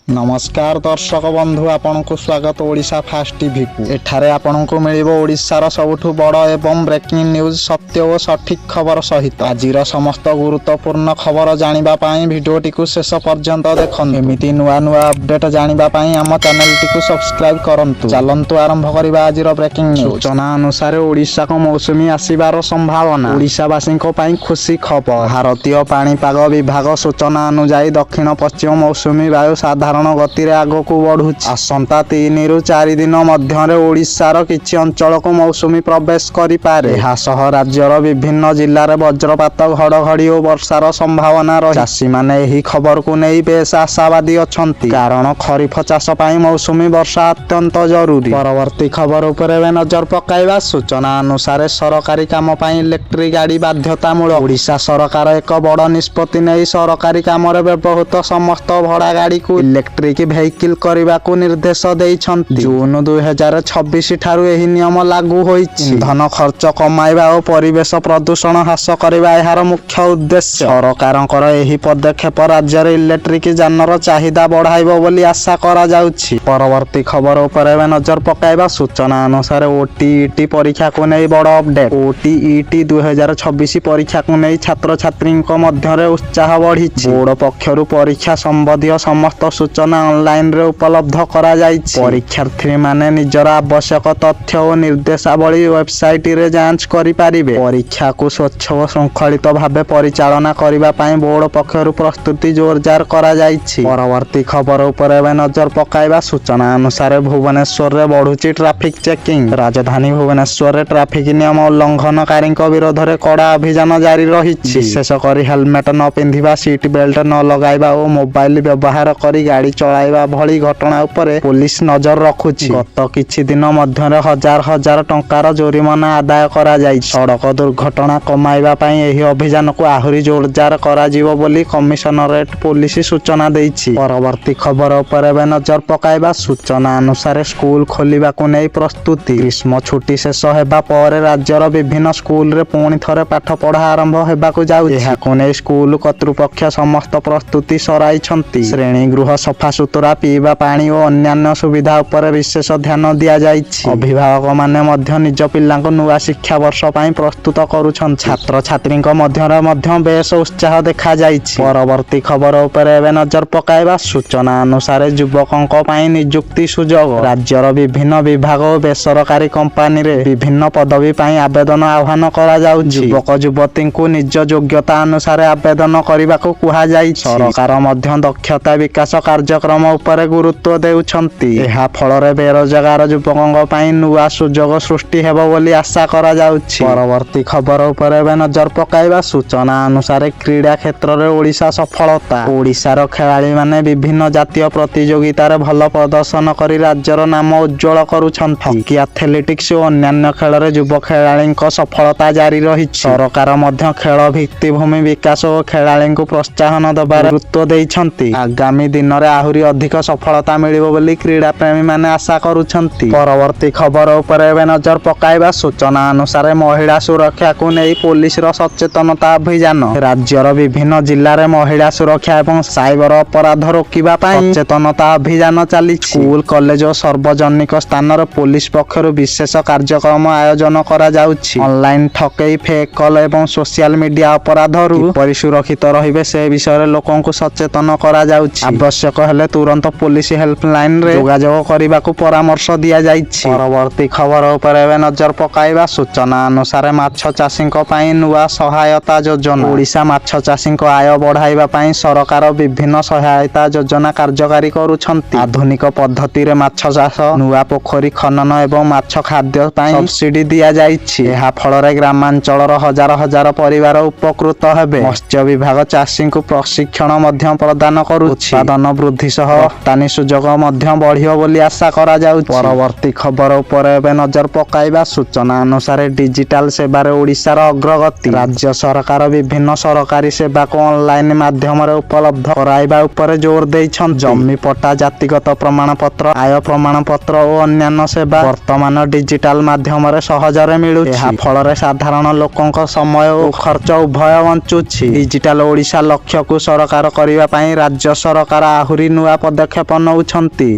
नमस्कार दर्शक बंधु आपण को स्वागत ओडिशा फास्ट टीवी को। एठारे आपण को मिलिबो ओडिशार सबुठु बड़ एवं ब्रेकिंग न्यूज सत्य और सठिक खबर सहित आजिर समस्त गुरुत्वपूर्ण खबर जानिबा पाई भिडियोटी को शेष पर्यंत देखंतु। एमिति नुआ नुआ अपडेट जानिबा पाई हम चैनल टी को सब्सक्राइब करंतु। चलंतु आरंभ करबा आजिर ब्रेकिंग न्यूज। सूचना अनुसार ओडिशा को मौसुमी आसीबार संभावना। ओडिशावासी को पाई खुशी खबर। भारतीय पाणीपाग विभाग सूचना अनुसार दक्षिण पश्चिम मौसुमी वायु साधारण गति आगकू बढ़ुछि। आसंता 3 रु 4 दिन मध्य ओडिशार किछि अंचल को मौसुमी प्रवेश करि पारे। एहासह राज्यर विभिन्न जिल्ला रे वज्रपात घड़घड़ी और वर्षार संभावना रही। चाषी माने एही खबर को नहीं बेस आशावादी अछंती, कारण खरीफ चाष पाई मौसुमी वर्षा अत्यंत जरूरी। परवर्ती खबर उपरे नजर पकाइबा। सूचना अनुसार सरकारी काम पाई इलेक्ट्रिक गाड़ी बाध्यतामूलक। ओडिशा सरकार एक बड़ निष्पत्ति नहीं सरकारी काम रे व्यवहृत समस्त भड़ा गाड़ी को इलेक्ट्रिक भेहिकल करने को निर्देश देइछन्ति। जून 2026 ठारू एही नियम लागू होइछि। इंधन खर्च कमाइबा और परिवेश प्रदूषण ह्रास करबा एहार मुख्य उद्देश्य। सरकारଙ୍କର एही पदक्षेप राज्य रे इलेक्ट्रिक जानर चाहिदा बढ़ाइबो बोली आशा करा जाउछि। परवर्ती खबर उपरे नजर पकाइबा। सूचना अनुसार ओटीईटी परीक्षा को नहीं बड़ अपडेट। ओटीईटी 2026 परीक्षा को नहीं छात्र छात्री मध्य उत्साह बढ़िछि। बोर्ड पक्षरु परीक्षा संबंधी समस्त सूचना ऑनलाइन रे उपलब्ध करा जाइछि। परीक्षार्थी माने निजर आवश्यक तथ्य और निर्देशावली वेबसाइट रे जांच करि पारिबे। परीक्षा को स्वच्छ और श्रृंखलित भावे परिचालना करिबा पई बोर्ड पक्षरु प्रस्तुति जोरदार करा जाइछि। परवर्ती खबर उपरे नजर पकाइबा। सूचना अनुसार भुवनेश्वर रे बढ़ुछि ट्रैफिक चेकिंग। राजधानी भुवनेश्वर रे ट्रैफिक नियम उल्लंघनकारी विरोध रे कड़ा अभियान जारी रहिछि। विशेषकर हेलमेट न पिंधिबा, सीट बेल्ट न लगाइबा और मोबाइल व्यवहार करी गाड़ी चलाइबा भली घटना उपरे पुलिस नजर रखुछि। गत किछि दिन मध्य हजार हजार टंकार जोरिमाना आदाय करा जाय। सड़क दुर्घटना कमाइबा पई एही अभियान को आहुरी जोरदार करा जिवो बोली कमिशनरेट पुलिस सूचना दैछि। परवर्ती खबर उपरे नजर पकाइबा। सूचना अनुसार स्कूल खोलिबा को नै प्रस्तुति। ग्रीष्म छुट्टी शेष हेबा पर राज्यर विभिन्न स्कूल रे पुणी थरे पाठ पढ़ा आरंभ हेबाकू जाउछि। एहाकू नै स्कूल कर्तृपक्ष समस्त प्रस्तुति सराइछन्ति। श्रेणी गृह सफा सुतरा, पीवा पानी और अन्यान्य सुविधा उपर विशेष ध्यान दिया जाइछि। अभिभावक माने मध्य निज पिल्लांको नुआ शिक्षा वर्ष पई प्रस्तुत करूछन्। छात्र छात्री मध्य बेस उत्साह देखा जाइछि। परवर्ती खबर उपरे नजर पकाइबा। सूचना अनुसार युवकों पई नियुक्ति सुजोग। राज्यर विभिन्न विभाग और बेसरकारी कंपनी रे विभिन्न पदवी पई आवेदन आह्वान करा जाउछि। युवक युवती को निज योग्यता अनुसार आवेदन करबा को कुहा जाइछि। सरकार मध्य दक्षता विकास कार्यक्रम उपरे गुरुत्व देउछन्ति। एहा फलरे बेरोजगार युवकों पई नुआ सुजोग सृष्टि हेबो बोली आशा करा जाउछि। परवर्ती खबर उपरे नजर पकाइबा। सूचना अनुसार क्रीड़ा क्षेत्र रे ओडिशा सफलता। ओडिशार खेलाड़ी माने विभिन्न जातीय प्रतियोगिता रे भल प्रदर्शन करी राज्यर नाम उज्जवल करूछन्ति। हॉकी, एथलेटिक्स और अन्यान्य खेल रे युव खेलाड़ी सफलता जारी रहिछि। सरकार मध्य खेल भित्तिभूमि विकास और खेलाड़ी को प्रोत्साहन दबार गुरुत्व देइछन्ति। आगामी दिन रे आहुरी अधिक सफलता मिलिबो बोली क्रीड़ा प्रेमी माने आशा करूछन्ति। परवर्ती खबर उपरे नजर पकाइबा। सूचना अनुसार महिला सुरक्षा को नहीं पुलिस रो सचेतनता अभियान। राज्यर विभिन्न जिल्ला रे महिला सुरक्षा एवं साइबर अपराध रोकिबा पई सचेतनता अभियान चली। स्कूल, कॉलेज और सार्वजनिक स्थान रे पुलिस पक्षरु विशेष कार्यक्रम आयोजन करा जाउछि। ऑनलाइन ठकेई, फेक कॉल एवं सोशल मीडिया अपराध रु किपरि सुरक्षित रहिबे से विषय रे लोकन को सचेतन करा जाउछि। आवश्यक हेले तुरंत पुलिस हेल्पलाइन रे जोगाजोग करबा को परामर्श दिया जाइछि। परवर्ती खबर उपरे नजर पकाइबा। सूचना अनुसार माछ चाषी पई नुआ सहायता योजना। ओडिशा माछ चाषी आय बढ़ाइबा पई सरकार विभिन्न सहायता योजना कार्यकारी करूछन्ति। आधुनिक पद्धति रे माछ चाष, नुआ पोखरी खनन एवं माछ खाद्य पई सब्सिडी दिया जाइछि। एहा फलरे ग्रामांचलर हजार हजार परिवार उपकृत हेबे। मत्स्य विभाग चाषी को प्रशिक्षण मध्य प्रदान करूछि। उत्पादन वृद्धि सह रप्तानी सुजोग मध्य बढ़ियो बोली आशा करा जाउछि। परवर्ती खबर उपरे नजर पकाइबा। सूचना अनुसार डिजिटल सेवा रे ओडिशार अग्रगति। राज्य सरकार विभिन्न सरकारी सेवा को ऑनलाइन माध्यम रे उपलब्ध कराइबा उपरे जोर दैछन्। जमी पट्टा, जातिगत प्रमाण पत्र, आय प्रमाण पत्र और अन्यान्य सेवा वर्तमान डिजिटल माध्यम रे सहज रे मिलुछि। एहा फलरे साधारण लोकंक समय और खर्च उभय बंचुछि। डिजिटल ओडिशा लक्ष्य को सरकार करिबा पई राज्य सरकार आहुरी ଆହୁରି ନୂଆ ପଦକ୍ଷେପ ନେଉଛନ୍ତି।